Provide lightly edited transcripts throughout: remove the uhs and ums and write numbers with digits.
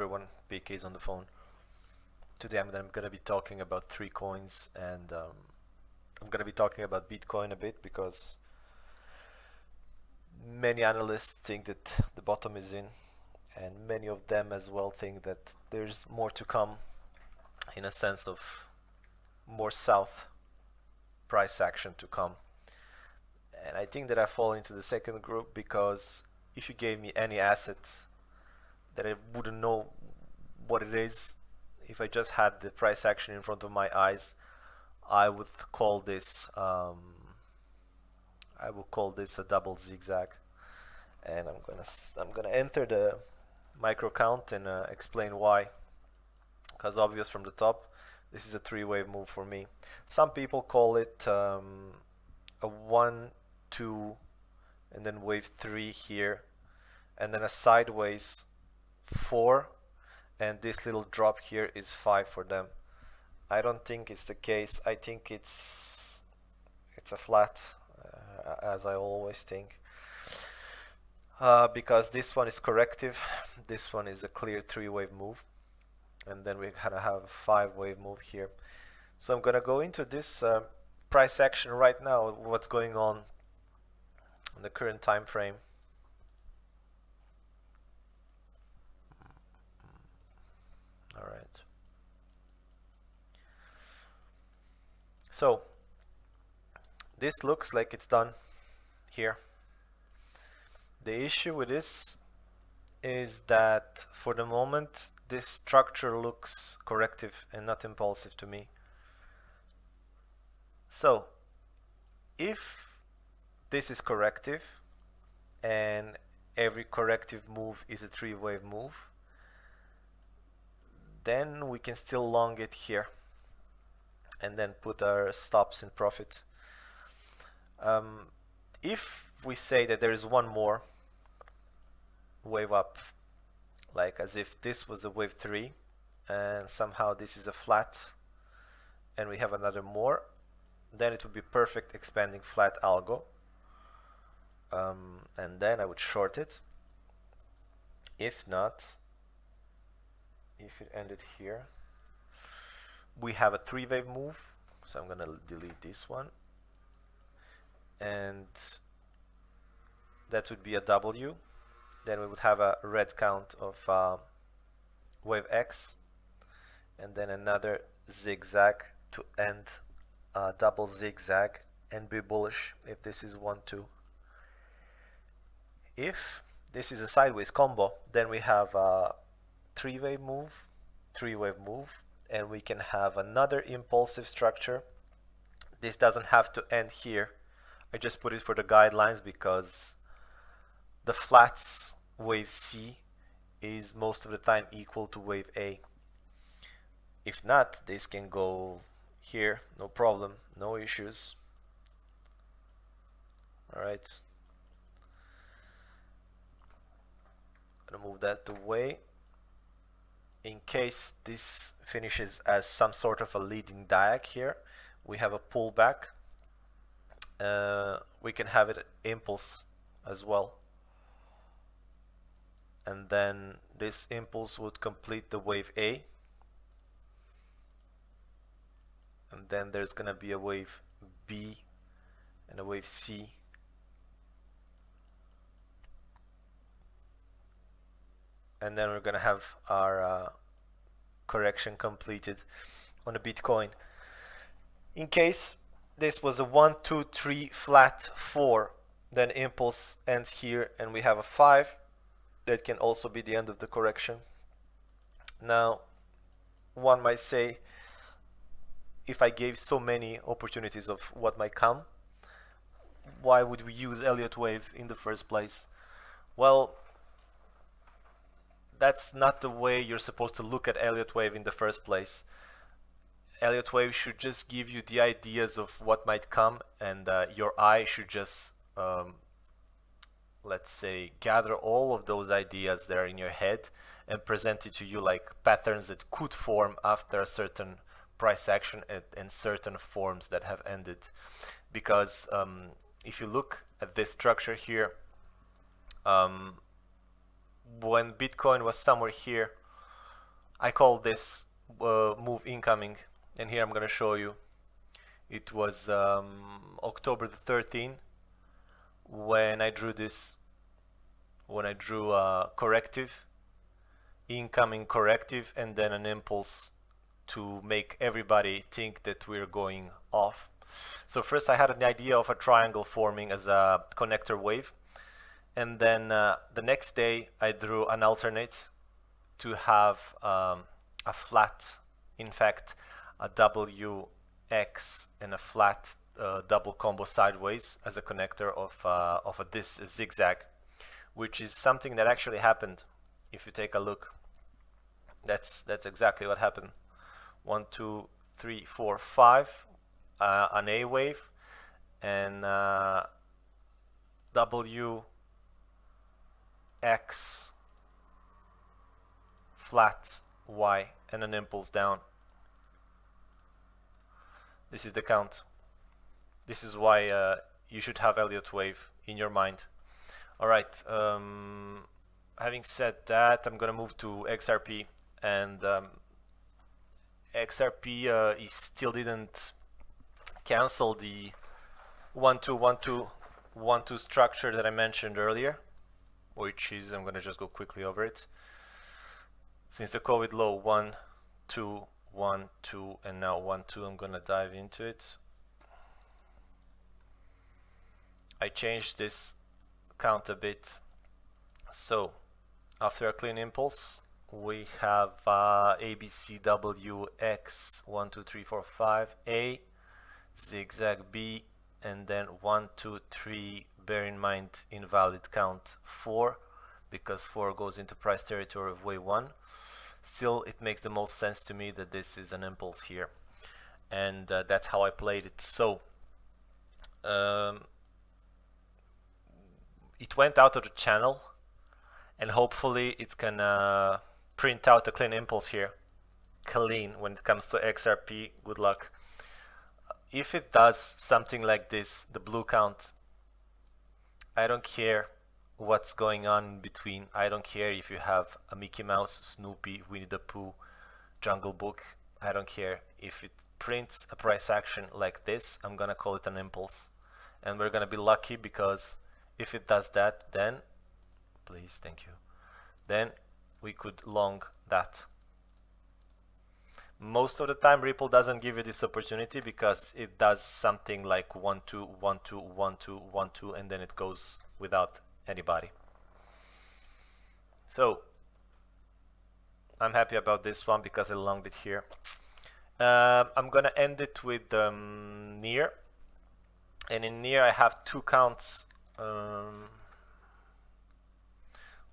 everyone, BK is on the phone. Today I'm going to be talking about 3 coins, and I'm going to be talking about Bitcoin a bit because many analysts think that the bottom is in, and many of them as well think that there's more to come, in a sense of more south price action to come. And I think that I fall into the second group, because if you gave me any asset that I wouldn't know what it is, if I just had the price action in front of my eyes, I would call this a double zigzag. And I'm gonna enter the micro count and explain why, because obvious from the top, this is a 3-wave move for me. Some people call it a 1, 2, and then wave 3 here, and then a sideways 4, and this little drop here is 5 for them. I don't think it's the case. I think it's a flat, as I always think, because this one is corrective, this one is a clear 3-wave move, and then we kind of have a 5-wave move here. So I'm gonna go into this price action right now, what's going on in the current time frame. All right. So this looks like it's done here. The issue with this is that for the moment this structure looks corrective and not impulsive to me. So if this is corrective and every corrective move is a 3-wave move, then we can still long it here and then put our stops in profit. If we say that there is one more wave up, like as if this was a wave 3 and somehow this is a flat and we have another more, then it would be perfect expanding flat algo, and then I would short it. If not, if it ended here, we have a 3-wave move, so I'm gonna delete this one, and that would be a W. Then we would have a red count of wave X, and then another zigzag to end a double zigzag and be bullish if this is 1, 2. If this is a sideways combo, then we have a 3-wave move, 3-wave move, and we can have another impulsive structure. This doesn't have to end here. I just put it for the guidelines because the flats wave C is most of the time equal to wave A. If not, this can go here, no problem, no issues. All right, I'm gonna move that away. In case this finishes as some sort of a leading diag here, we have a pullback. We can have it impulse as well, and then this impulse would complete the wave A, and then there's gonna be a wave B and a wave C, and then we're gonna have our correction completed on the Bitcoin. In case this was a 1, 2, 3 flat 4, then impulse ends here and we have a 5. That can also be the end of the correction. Now one might say, if I gave so many opportunities of what might come, why would we use Elliott wave in the first place? Well, that's not the way you're supposed to look at Elliott wave in the first place. Elliott wave should just give you the ideas of what might come, and your eye should just let's say gather all of those ideas that are in your head and present it to you like patterns that could form after a certain price action and certain forms that have ended. Because if you look at this structure here, when Bitcoin was somewhere here, I call this move incoming, and here I'm going to show you. It was October the 13th when I drew this, when I drew a corrective, incoming corrective, and then an impulse to make everybody think that we're going off. So first I had an idea of a triangle forming as a connector wave, and then the next day I drew an alternate to have a flat, in fact a WX and a flat double combo sideways as a connector of this zigzag, which is something that actually happened. If you take a look, that's exactly what happened. 1, 2, 3, 4, 5, an A wave, and WX flat Y, and an impulse down. This is the count. This is why you should have Elliott wave in your mind. Alright, having said that, I'm gonna move to XRP, and XRP he still didn't cancel the 1-2-1-2-1-2 structure that I mentioned earlier, which is, I'm gonna just go quickly over it. Since the COVID low, 1, 2, 1, 2, and now 1, 2, I'm gonna dive into it. I changed this count a bit. So after a clean impulse, we have ABCWX 1, 2, 3, 4, 5, A, zigzag B, and then 1, 2, 3. Bear in mind invalid count 4, because 4 goes into price territory of wave 1. Still, it makes the most sense to me that this is an impulse here, and that's how I played it. So it went out of the channel, and hopefully it's gonna print out a clean impulse here. Clean when it comes to XRP. Good luck. If it does something like this, the blue count, I don't care what's going on in between. I don't care if you have a Mickey Mouse, Snoopy, Winnie the Pooh, Jungle Book. I don't care. If it prints a price action like this, I'm gonna call it an impulse, and we're gonna be lucky, because if it does that, then please, thank you, then we could long that. Most of the time Ripple doesn't give you this opportunity, because it does something like 1, 2, 1, 2, 1, 2, 1, 2, and then it goes without anybody. So I'm happy about this one because I longed it here. I'm gonna end it with near, and in near I have two counts.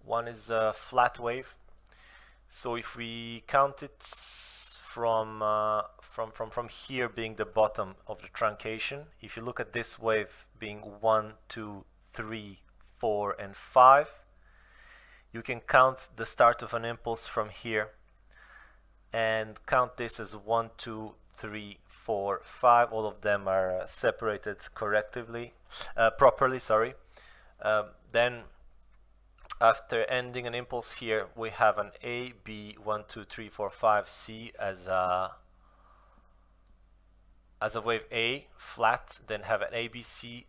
One is a flat wave. So if we count it from here being the bottom of the truncation, if you look at this wave being 1, 2, 3, 4, and 5, you can count the start of an impulse from here and count this as 1, 2, 3, 4, 5. All of them are separated properly. Sorry. Then after ending an impulse here, we have an A, B, 1, 2, 3, 4, 5, C as a wave A flat. Then have an ABC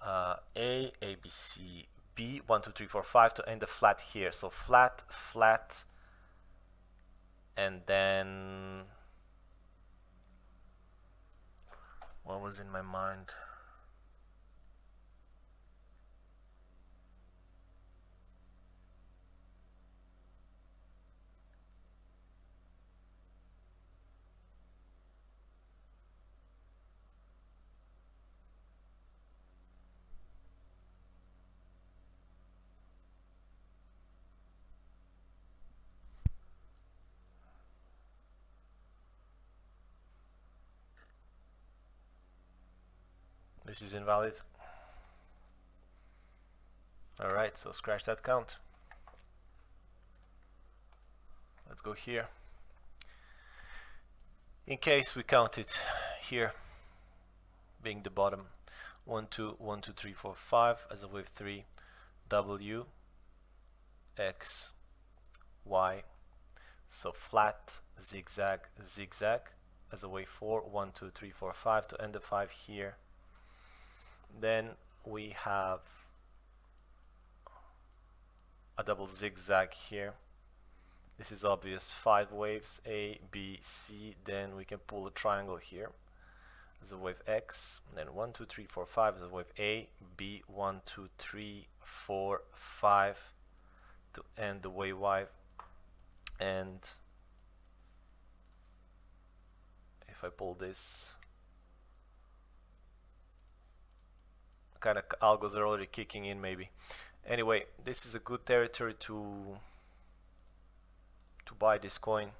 A, ABC, B, 1, 2, 3, 4, 5 to end the flat here. So flat, flat, and then what was in my mind? This is invalid. Alright, so scratch that count. Let's go here. In case we count it here, being the bottom, 1, 2, 1, 2, 3, 4, 5 as a wave 3, W, X, Y, So flat, zigzag, zigzag as a wave 4, 1, 2, 3, 4, 5 to end the 5 here. Then we have a double zigzag here. This is obvious, 5 waves, A, B, C. Then we can pull a triangle here as a wave X. Then 1, 2, 3, 4, 5 as a wave A, B, 1, 2, 3, 4, 5 to end the wave Y. And if I pull this, kind of algos are already kicking in maybe. Anyway, this is a good territory to buy this coin,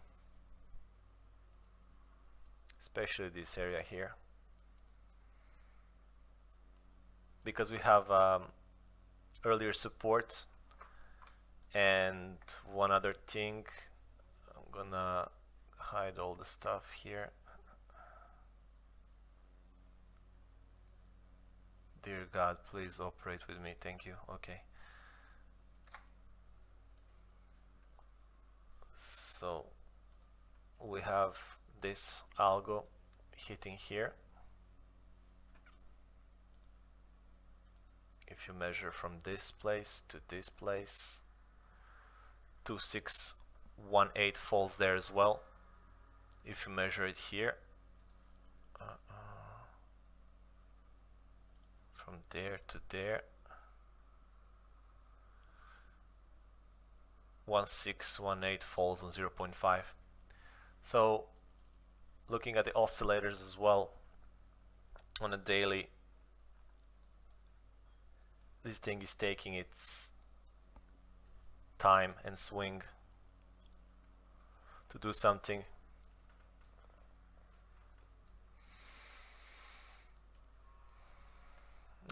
especially this area here, because we have earlier support. And one other thing, I'm gonna hide all the stuff here. Dear God, please operate with me, thank you. Okay, so we have this algo hitting here. If you measure from this place to this place, 2618 falls there as well. If you measure it here, from there to there, 1618 falls on 0.5. So looking at the oscillators as well on a daily, this thing is taking its time and swing to do something.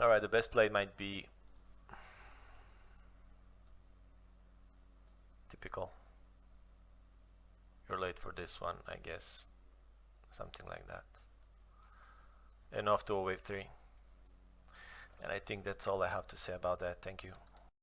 Alright, the best play might be typical. You're late for this one, I guess. Something like that. And off to a wave 3. And I think that's all I have to say about that. Thank you.